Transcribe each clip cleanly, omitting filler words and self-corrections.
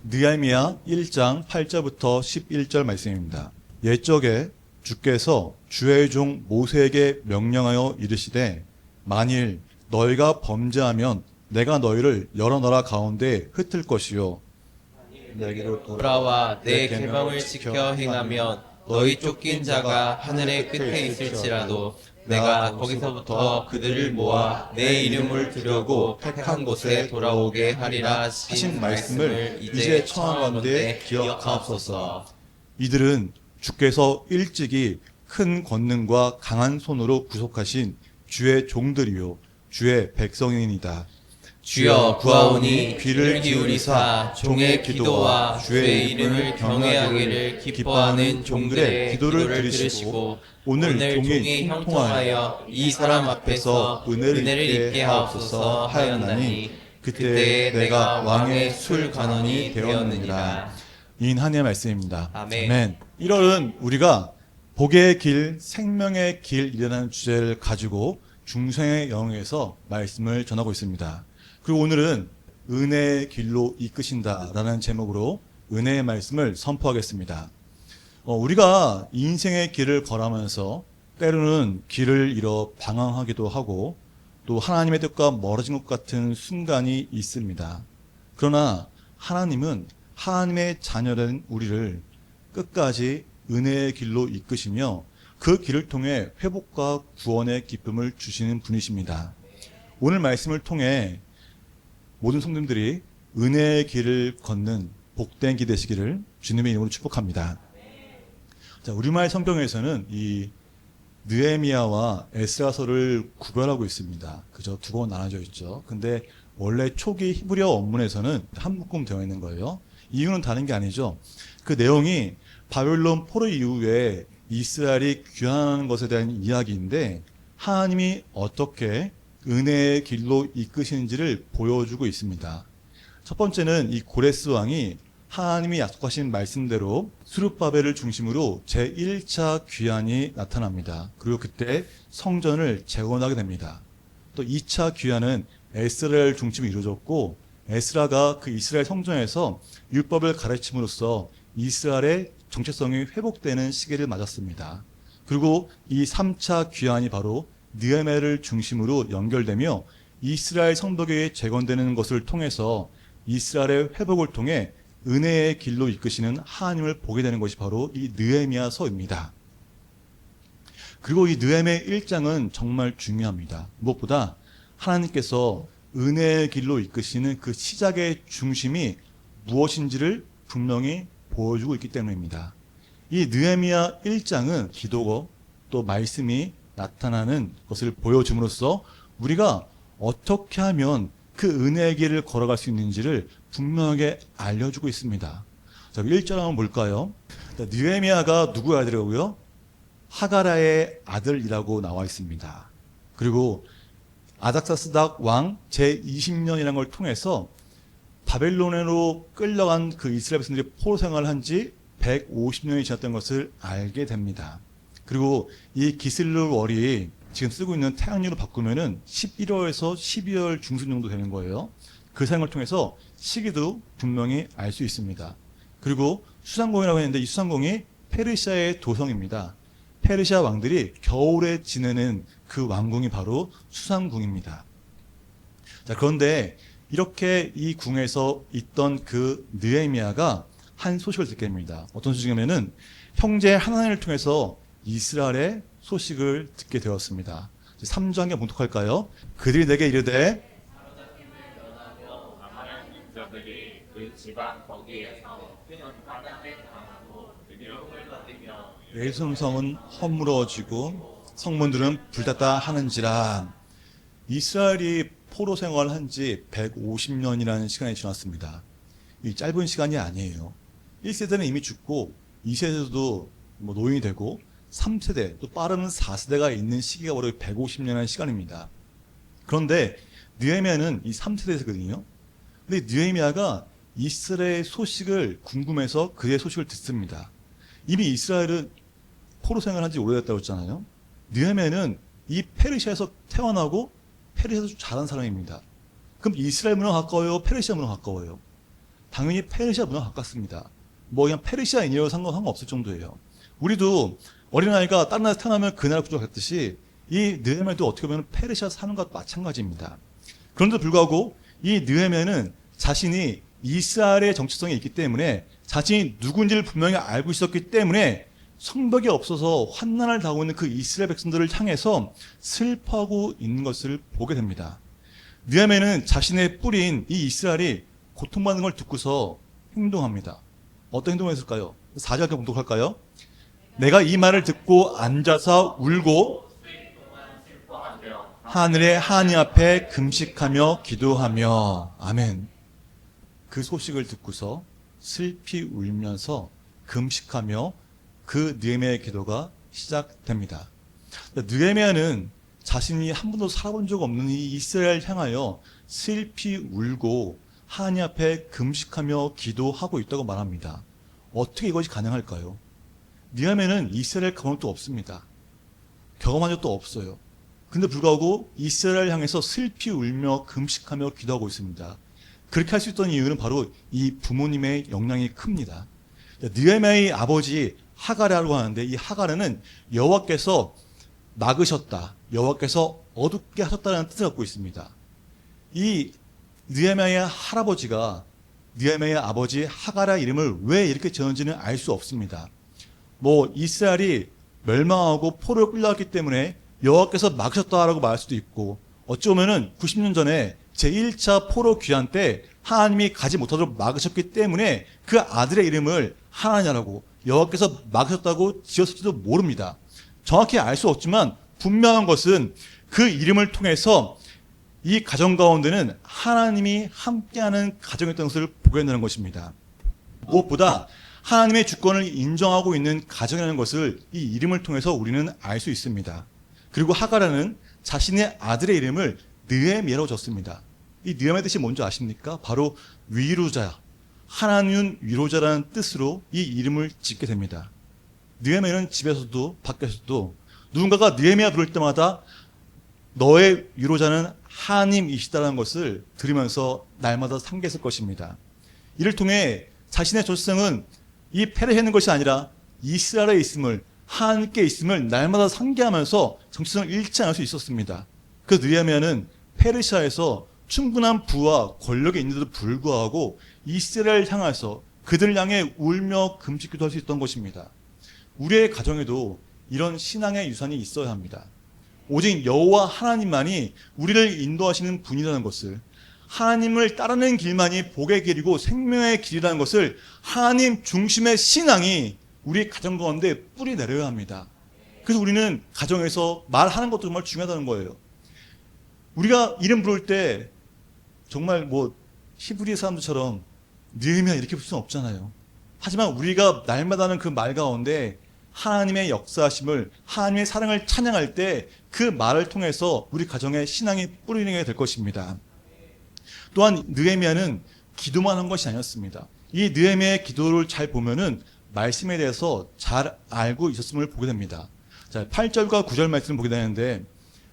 느헤미야 1장 8절부터 11절 말씀입니다. 옛적에 주께서 주의 종 모세에게 명령하여 이르시되 만일 너희가 범죄하면 내가 너희를 여러 나라 가운데 흩을 것이요 내게로 돌아와 내 계명을 지켜 행하면 너희 쫓긴 자가 하늘의 끝에 있을지라도 내가 거기서부터 그들을 모아 내 이름을 두려고 택한 곳에 돌아오게 하리라 하신 말씀을 이제 청하건대 기억하옵소서. 이들은 주께서 일찍이 큰 권능과 강한 손으로 구속하신 주의 종들이요 주의 백성이니이다. 주여 구하오니 귀를 기울이사 종의 기도와 주의 이름을 경외하기를 기뻐하는 종들의 기도를 들으시고 오늘 종이 형통하여 이 사람 앞에서 은혜를 입게 하옵소서 하였나니 그때 내가 왕의 술 간원이 되었느니라. 인 한의 말씀입니다. 아멘. 1월은 우리가 복의 길, 생명의 길이라는 주제를 가지고 중생의 영에서 말씀을 전하고 있습니다. 그리고 오늘은 은혜의 길로 이끄신다라는 제목으로 은혜의 말씀을 선포하겠습니다. 우리가 인생의 길을 걸어가면서 때로는 길을 잃어 방황하기도 하고 또 하나님의 뜻과 멀어진 것 같은 순간이 있습니다. 그러나 하나님은 하나님의 자녀된 우리를 끝까지 은혜의 길로 이끄시며 그 길을 통해 회복과 구원의 기쁨을 주시는 분이십니다. 오늘 말씀을 통해 모든 성도님들이 은혜의 길을 걷는 복된 길 되시기를 주님의 이름으로 축복합니다. 자, 우리말 성경에서는 이 느헤미야와 에스라서를 구별하고 있습니다. 그죠? 두 번 나눠져 있죠. 근데 원래 초기 히브리어 원문에서는 한 묶음 되어 있는 거예요. 이유는 다른 게 아니죠. 그 내용이 바벨론 포로 이후에 이스라엘이 귀환하는 것에 대한 이야기인데 하나님이 어떻게 은혜의 길로 이끄시는지를 보여주고 있습니다. 첫 번째는 이 고레스 왕이 하나님이 약속하신 말씀대로 스룹바벨을 중심으로 제1차 귀환이 나타납니다. 그리고 그때 성전을 재건하게 됩니다. 또 2차 귀환은 에스라를 중심으로 이루어졌고 에스라가 그 이스라엘 성전에서 율법을 가르침으로써 이스라엘의 정체성이 회복되는 시기를 맞았습니다. 그리고 이 3차 귀환이 바로 느헤미야를 중심으로 연결되며 이스라엘 성도교회에 재건되는 것을 통해서 이스라엘의 회복을 통해 은혜의 길로 이끄시는 하나님을 보게 되는 것이 바로 이 느헤미야서입니다. 그리고 이 느헤미야 1장은 정말 중요합니다. 무엇보다 하나님께서 은혜의 길로 이끄시는 그 시작의 중심이 무엇인지를 분명히 보여주고 있기 때문입니다. 이 느헤미야 1장은 기도고 또 말씀이 나타나는 것을 보여줌으로써 우리가 어떻게 하면 그 은혜의 길을 걸어갈 수 있는지를 분명하게 알려주고 있습니다. 자, 1절 한번 볼까요? 느헤미야가 누구의 아들이라고요? 하가라의 아들이라고 나와 있습니다. 그리고 아닥사스닥 왕 제20년이라는 걸 통해서 바벨론으로 끌려간 그 이스라엘 백성들이 포로 생활을 한 지 150년이 지났던 것을 알게 됩니다. 그리고 이 기슬루 월이 지금 쓰고 있는 태양열로 바꾸면은 11월에서 12월 중순 정도 되는 거예요. 그 사용을 통해서 시기도 분명히 알 수 있습니다. 그리고 수상공이라고 했는데 이 수상공이 페르시아의 도성입니다. 페르시아 왕들이 겨울에 지내는 그 왕궁이 바로 수상궁입니다. 자, 그런데 이렇게 이 궁에서 있던 그 느헤미야가 한 소식을 듣게 됩니다. 어떤 소식이냐면은 형제 하나님을 통해서 이스라엘의 소식을 듣게 되었습니다. 3장에 봉독할까요? 그들이 내게 이르되 예루살렘성은 허물어지고 성문들은 불탔다 하는지라. 이스라엘이 포로 생활한 지 150년이라는 시간이 지났습니다. 이 짧은 시간이 아니에요. 1세대는 이미 죽고 2세대도 노인이 되고 3세대 또 빠르면 4세대가 있는 시기가 바로 150년의 시간입니다. 그런데 느헤미야는 이 3세대거든요. 근데 느헤미야가 이스라엘의 소식을 궁금해서 그의 소식을 듣습니다. 이미 이스라엘은 포로 생활한 지 오래됐다고 했잖아요. 느헤미야는 이 페르시아에서 태어나고 페르시아에서 자란 사람입니다. 그럼 이스라엘 문화가 가까워요? 페르시아 문화가 가까워요? 당연히 페르시아 문화가 가깝습니다. 뭐 그냥 페르시아인이라고 상관없을 정도예요. 우리도 어린아이가 다른 나라에서 태어나면 그 나라 국적을 갖듯이 이 느헤미야도 어떻게 보면 페르시아 사는 것과 마찬가지입니다. 그런데도 불구하고 이 느헤미야는 자신이 이스라엘의 정체성이 있기 때문에 자신이 누군지를 분명히 알고 있었기 때문에 성벽이 없어서 환난을 당하고 있는 그 이스라엘 백성들을 향해서 슬퍼하고 있는 것을 보게 됩니다. 느헤미야는 자신의 뿌리인 이 이스라엘이 고통받는 걸 듣고서 행동합니다. 어떤 행동을 했을까요? 4절 봉독할까요? 내가 이 말을 듣고 앉아서 울고 하늘의 하나님 앞에 금식하며 기도하며 아멘. 그 소식을 듣고서 슬피 울면서 금식하며 그 느헤미야의 기도가 시작됩니다. 느헤미야는 자신이 한 번도 살아본 적 없는 이 이스라엘 향하여 슬피 울고 하나님 앞에 금식하며 기도하고 있다고 말합니다. 어떻게 이것이 가능할까요? 느헤미야는 이스라엘 가본 적도 없습니다. 경험한 적도 없어요. 근데 불구하고 이스라엘 향해서 슬피 울며 금식하며 기도하고 있습니다. 그렇게 할 수 있던 이유는 바로 이 부모님의 영향이 큽니다. 느헤미야의 아버지 하가랴라고 하는데 이 하가랴는 여호와께서 막으셨다, 여호와께서 어둡게 하셨다는 뜻을 갖고 있습니다. 이 느헤미야의 할아버지가 느헤미야의 아버지 하가랴 이름을 왜 이렇게 지었는지는 알 수 없습니다. 뭐 이스라엘이 멸망하고 포로로 끌려왔기 때문에 여호와께서 막으셨다라고 말할 수도 있고, 어찌 보면은 90년 전에 제1차 포로 귀환 때 하나님이 가지 못하도록 막으셨기 때문에 그 아들의 이름을 하나냐라고 여호와께서 막으셨다고 지었을지도 모릅니다. 정확히 알 수 없지만 분명한 것은 그 이름을 통해서 이 가정 가운데는 하나님이 함께하는 가정이었던 것을 보게 된다는 것입니다. 무엇보다 하나님의 주권을 인정하고 있는 가정이라는 것을 이 이름을 통해서 우리는 알 수 있습니다. 그리고 하가랴는 자신의 아들의 이름을 느헤미야라고 졌습니다. 이 느헤미야 뜻이 뭔지 아십니까? 바로 위로자, 하나님은 위로자라는 뜻으로 이 이름을 짓게 됩니다. 느헤미야는 집에서도 밖에서도 누군가가 느헤미야 부를 때마다 너의 위로자는 하나님이시다라는 것을 들으면서 날마다 상기했을 것입니다. 이를 통해 자신의 조상은 이 페르시아에 있는 것이 아니라 이스라엘에 있음을, 하나님께 있음을 날마다 상기하면서 정체성을 잃지 않을 수 있었습니다. 그래서 느헤미야는 페르시아에서 충분한 부와 권력이 있는데도 불구하고 이스라엘을 향해서 그들을 향해 울며 금식기도 할 수 있던 것입니다. 우리의 가정에도 이런 신앙의 유산이 있어야 합니다. 오직 여호와 하나님만이 우리를 인도하시는 분이라는 것을, 하나님을 따르는 길만이 복의 길이고 생명의 길이라는 것을, 하나님 중심의 신앙이 우리 가정 가운데 뿌리 내려야 합니다. 그래서 우리는 가정에서 말하는 것도 정말 중요하다는 거예요. 우리가 이름 부를 때 정말 뭐 히브리 사람들처럼 느헤미야 이렇게 부를 수는 없잖아요. 하지만 우리가 날마다 하는 그 말 가운데 하나님의 역사하심을, 하나님의 사랑을 찬양할 때 그 말을 통해서 우리 가정의 신앙이 뿌리게 될 것입니다. 또한 느헤미야는 기도만 한 것이 아니었습니다. 이 느헤미야의 기도를 잘 보면은 말씀에 대해서 잘 알고 있었음을 보게 됩니다. 자, 8절과 9절 말씀을 보게 되는데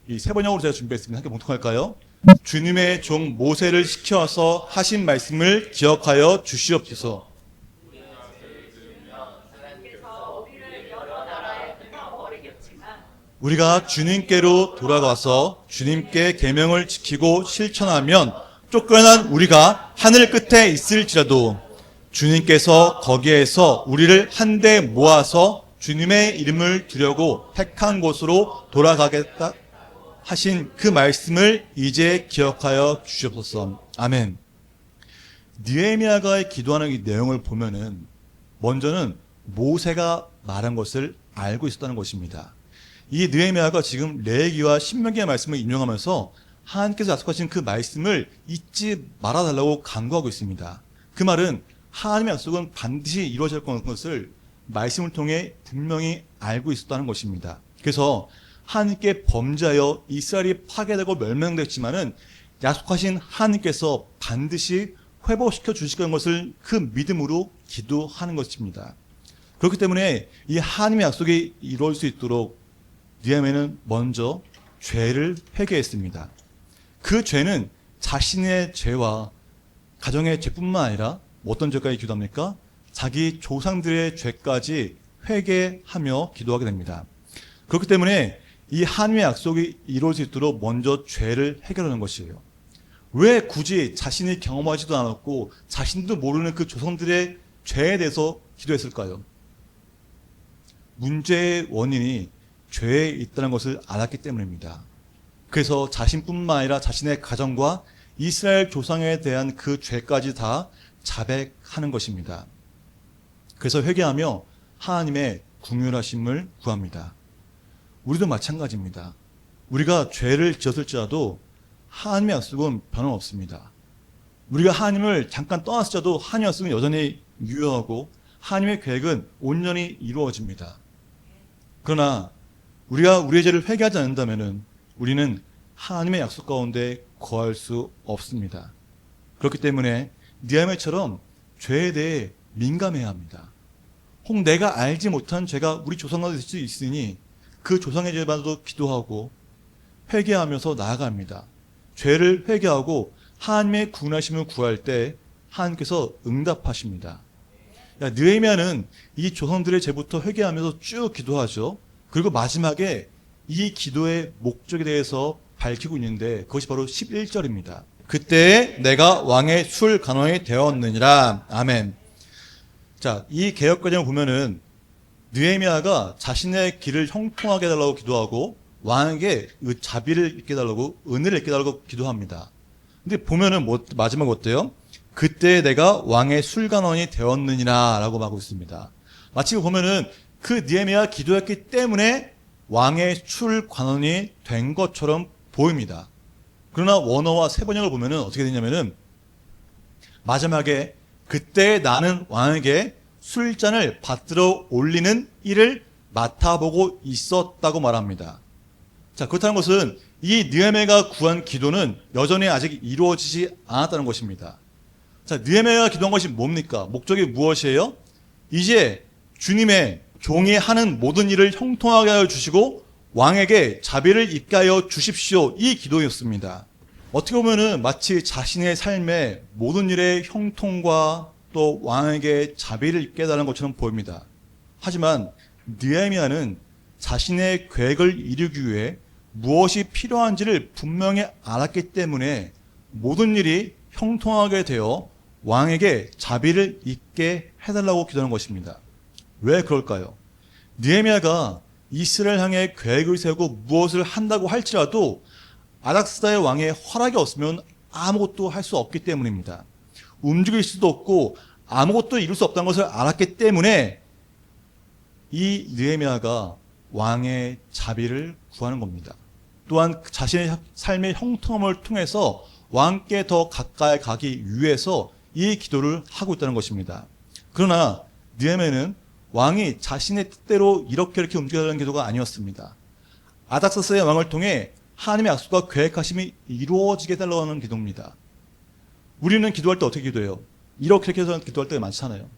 이 세 번역으로 제가 준비했습니다. 함께 봉독할까요? 주님의 종 모세를 시켜서 하신 말씀을 기억하여 주시옵소서. 우리가 주님께로 돌아가서 주님께 계명을 지키고 실천하면 쫓겨난 우리가 하늘 끝에 있을지라도 주님께서 거기에서 우리를 한데 모아서 주님의 이름을 두려고 택한 곳으로 돌아가겠다 하신 그 말씀을 이제 기억하여 주시옵소서. 아멘. 느헤미야가 기도하는 이 내용을 보면은 먼저는 모세가 말한 것을 알고 있었다는 것입니다. 이 느헤미야가 지금 레위기와 신명기의 말씀을 인용하면서 하나님께서 약속하신 그 말씀을 잊지 말아달라고 간구하고 있습니다. 그 말은 하나님의 약속은 반드시 이루어질 것을 말씀을 통해 분명히 알고 있었다는 것입니다. 그래서 하나님께 범죄하여 이스라엘이 파괴되고 멸망됐지만은 약속하신 하나님께서 반드시 회복시켜 주실 것을 그 믿음으로 기도하는 것입니다. 그렇기 때문에 이 하나님의 약속이 이루어질 수 있도록 느헤미야는 먼저 죄를 회개했습니다. 그 죄는 자신의 죄와 가정의 죄뿐만 아니라 어떤 죄까지 기도합니까? 자기 조상들의 죄까지 회개하며 기도하게 됩니다. 그렇기 때문에 이 하나님의 약속이 이루어질 수 있도록 먼저 죄를 해결하는 것이에요. 왜 굳이 자신이 경험하지도 않았고 자신도 모르는 그 조상들의 죄에 대해서 기도했을까요? 문제의 원인이 죄에 있다는 것을 알았기 때문입니다. 그래서 자신뿐만 아니라 자신의 가정과 이스라엘 조상에 대한 그 죄까지 다 자백하는 것입니다. 그래서 회개하며 하나님의 긍휼하심을 구합니다. 우리도 마찬가지입니다. 우리가 죄를 지었을지라도 하나님의 약속은 변함없습니다. 우리가 하나님을 잠깐 떠났을지라도 하나님의 약속은 여전히 유효하고 하나님의 계획은 온전히 이루어집니다. 그러나 우리가 우리의 죄를 회개하지 않는다면 우리는 하나님의 약속 가운데 거할 수 없습니다. 그렇기 때문에 느헤미야처럼 죄에 대해 민감해야 합니다. 혹 내가 알지 못한 죄가 우리 조상과 될 수 있으니 그 조상의 죄만도 기도하고 회개하면서 나아갑니다. 죄를 회개하고 하나님의 구원하심을 구할 때 하나님께서 응답하십니다. 느헤미야는 이 조상들의 죄부터 회개하면서 쭉 기도하죠. 그리고 마지막에 이 기도의 목적에 대해서 밝히고 있는데 그것이 바로 11절입니다. 그때 내가 왕의 술 간원이 되었느니라. 아멘. 자, 이 개혁 과정을 보면은 느헤미야가 자신의 길을 형통하게 해달라고 기도하고 왕에게 자비를 입게 해달라고 은혜를 입게 해달라고 기도합니다. 근데 보면은 마지막 어때요? 그때 내가 왕의 술간원이 되었느니라 라고 하고 있습니다. 마치 보면은 그 느헤미야가 기도했기 때문에 왕의 술관원이 된 것처럼 보입니다. 그러나 원어와 세번역을 보면은 어떻게 되냐면은 마지막에 그때 나는 왕에게 술잔을 받들어 올리는 일을 맡아보고 있었다고 말합니다. 자, 그렇다는 것은 이 느헤미야가 구한 기도는 여전히 아직 이루어지지 않았다는 것입니다. 자, 느헤미야가 기도한 것이 뭡니까? 목적이 무엇이에요? 이제 주님의 종이 하는 모든 일을 형통하게 하여 주시고 왕에게 자비를 입게 하여 주십시오. 이 기도였습니다. 어떻게 보면은 마치 자신의 삶의 모든 일의 형통과 또 왕에게 자비를 입게 해달라는 것처럼 보입니다. 하지만 느헤미야는 자신의 계획을 이루기 위해 무엇이 필요한지를 분명히 알았기 때문에 모든 일이 형통하게 되어 왕에게 자비를 입게 해달라고 기도하는 것입니다. 왜 그럴까요? 느헤미야가 이스라엘 향해 계획을 세우고 무엇을 한다고 할지라도 아닥사스다의 왕의 허락이 없으면 아무것도 할 수 없기 때문입니다. 움직일 수도 없고 아무것도 이룰 수 없다는 것을 알았기 때문에 이 느헤미야가 왕의 자비를 구하는 겁니다. 또한 자신의 삶의 형통함을 통해서 왕께 더 가까이 가기 위해서 이 기도를 하고 있다는 것입니다. 그러나 느헤미야는 왕이 자신의 뜻대로 이렇게 움직여달라는 기도가 아니었습니다. 아닥사스의 왕을 통해 하나님의 약속과 계획하심이 이루어지게 해달라고 하는 기도입니다. 우리는 기도할 때 어떻게 기도해요? 이렇게 해서 기도할 때가 많잖아요.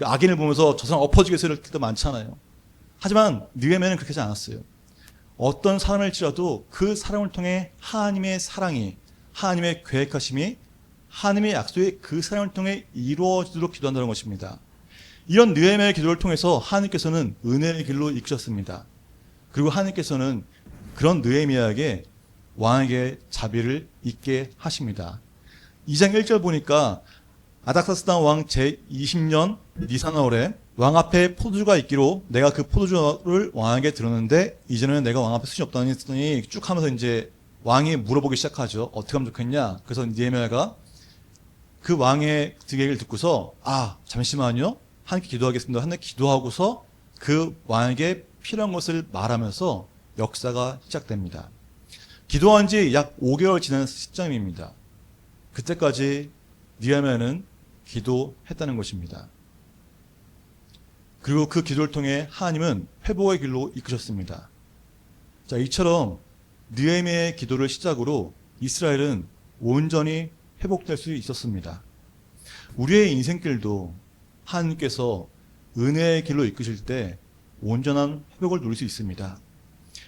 악인을 보면서 저 사람 엎어지게 해서 이럴 때도 많잖아요. 하지만 느헤미야는 그렇게 하지 않았어요. 어떤 사람일지라도 그 사람을 통해 하나님의 사랑이, 하나님의 계획하심이, 하나님의 약속이 그 사람을 통해 이루어지도록 기도한다는 것입니다. 이런 느헤미야의 기도를 통해서 하나님께서는 은혜의 길로 이끄셨습니다. 그리고 하나님께서는 그런 느헤미야에게 왕에게 자비를 입게 하십니다. 2장 1절 보니까 아닥사스다 왕 제20년 니산월에 왕 앞에 포도주가 있기로 내가 그 포도주를 왕에게 들었는데 이제는 내가 왕 앞에 수이 없다니 했더니 쭉 하면서 이제 왕이 물어보기 시작하죠. 어떻게 하면 좋겠냐? 그래서 느헤미야가 그 왕의 얘기를 듣고서 잠시만요. 하나님께 기도하겠습니다. 하나님께 기도하고서 그 왕에게 필요한 것을 말하면서 역사가 시작됩니다. 기도한 지 약 5개월 지난 시점입니다. 그때까지 느헤미야는 기도했다는 것입니다. 그리고 그 기도를 통해 하나님은 회복의 길로 이끄셨습니다. 자, 이처럼 느헤미야의 기도를 시작으로 이스라엘은 온전히 회복될 수 있었습니다. 우리의 인생길도 하나님께서 은혜의 길로 이끄실 때 온전한 회복을 누릴 수 있습니다.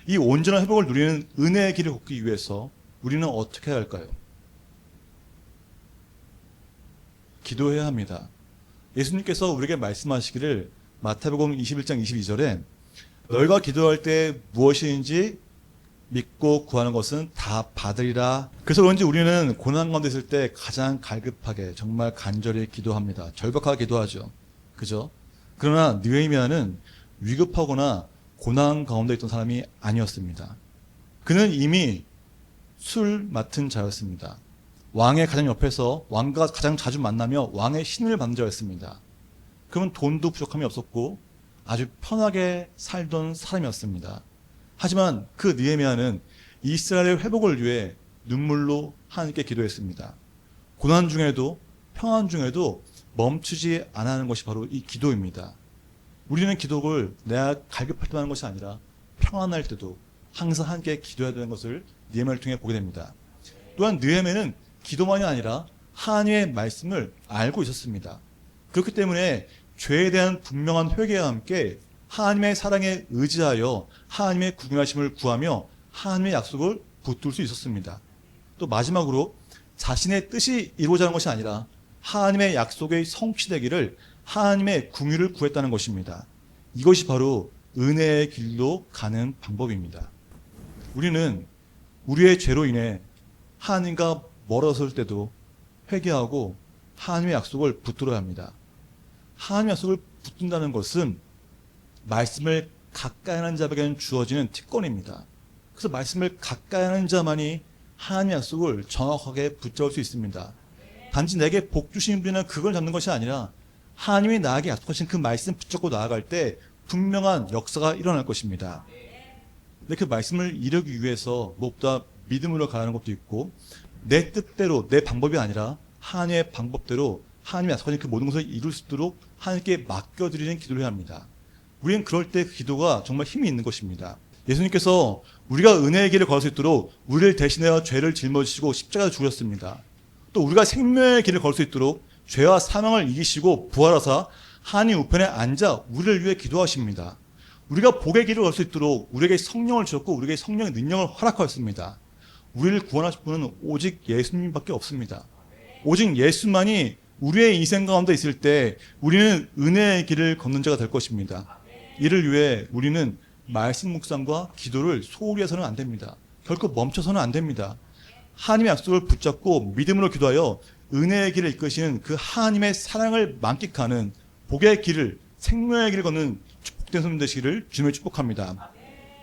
이 온전한 회복을 누리는 은혜의 길을 걷기 위해서 우리는 어떻게 해야 할까요? 기도해야 합니다. 예수님께서 우리에게 말씀하시기를 마태복음 21장 22절에 너희가 기도할 때 무엇이든지 믿고 구하는 것은 다 받으리라. 그래서 그런지 우리는 고난 가운데 있을 때 가장 갈급하게 정말 간절히 기도합니다. 절박하게 기도하죠. 그죠? 그러나 느헤미야는 위급하거나 고난 가운데 있던 사람이 아니었습니다. 그는 이미 술 맡은 자였습니다. 왕의 가장 옆에서 왕과 가장 자주 만나며 왕의 신을 받는 자였습니다. 그는 돈도 부족함이 없었고 아주 편하게 살던 사람이었습니다. 하지만 그 느헤미야는 이스라엘의 회복을 위해 눈물로 하나님께 기도했습니다. 고난 중에도 평안 중에도 멈추지 않아 하는 것이 바로 이 기도입니다. 우리는 기도를 내가 갈급할 때만 하는 것이 아니라 평안할 때도 항상 함께 기도해야 되는 것을 느헤미야를 통해 보게 됩니다. 또한 느헤미야는 기도만이 아니라 하나님의 말씀을 알고 있었습니다. 그렇기 때문에 죄에 대한 분명한 회개와 함께 하나님의 사랑에 의지하여 하나님의 구원하심을 구하며 하나님의 약속을 붙들 수 있었습니다. 또 마지막으로 자신의 뜻이 이루어지는 것이 아니라 하나님의 약속의 성취되기를 하나님의 궁유를 구했다는 것입니다. 이것이 바로 은혜의 길로 가는 방법입니다. 우리는 우리의 죄로 인해 하나님과 멀어설 때도 회개하고 하나님의 약속을 붙들어야 합니다. 하나님의 약속을 붙든다는 것은 말씀을 가까이 하는 자에게는 주어지는 특권입니다. 그래서 말씀을 가까이 하는 자만이 하나님의 약속을 정확하게 붙잡을 수 있습니다. 단지 내게 복 주신 분은 그걸 잡는 것이 아니라 하나님이 나에게 약속하신 그 말씀 붙잡고 나아갈 때 분명한 역사가 일어날 것입니다. 근데 그 말씀을 이루기 위해서 무엇보다 믿음으로 가는 것도 있고 내 뜻대로 내 방법이 아니라 하나님의 방법대로 하나님이 약속하신 그 모든 것을 이룰 수 있도록 하나님께 맡겨드리는 기도를 해야 합니다. 우리는 그럴 때 그 기도가 정말 힘이 있는 것입니다. 예수님께서 우리가 은혜의 길을 걸을 수 있도록 우리를 대신하여 죄를 짊어지시고 십자가에 죽으셨습니다. 또 우리가 생명의 길을 걸 수 있도록 죄와 사망을 이기시고 부활하사 하나님 우편에 앉아 우리를 위해 기도하십니다. 우리가 복의 길을 걸 수 있도록 우리에게 성령을 주셨고 우리에게 성령의 능력을 허락하였습니다. 우리를 구원하실 분은 오직 예수님밖에 없습니다. 오직 예수만이 우리의 인생 가운데 있을 때 우리는 은혜의 길을 걷는 자가 될 것입니다. 이를 위해 우리는 말씀 묵상과 기도를 소홀히 해서는 안 됩니다. 결코 멈춰서는 안 됩니다. 하나님의 약속을 붙잡고 믿음으로 기도하여 은혜의 길을 이끄시는 그 하나님의 사랑을 만끽하는 복의 길을 생명의 길을 걷는 축복된 손님 되시기를 주님을 축복합니다.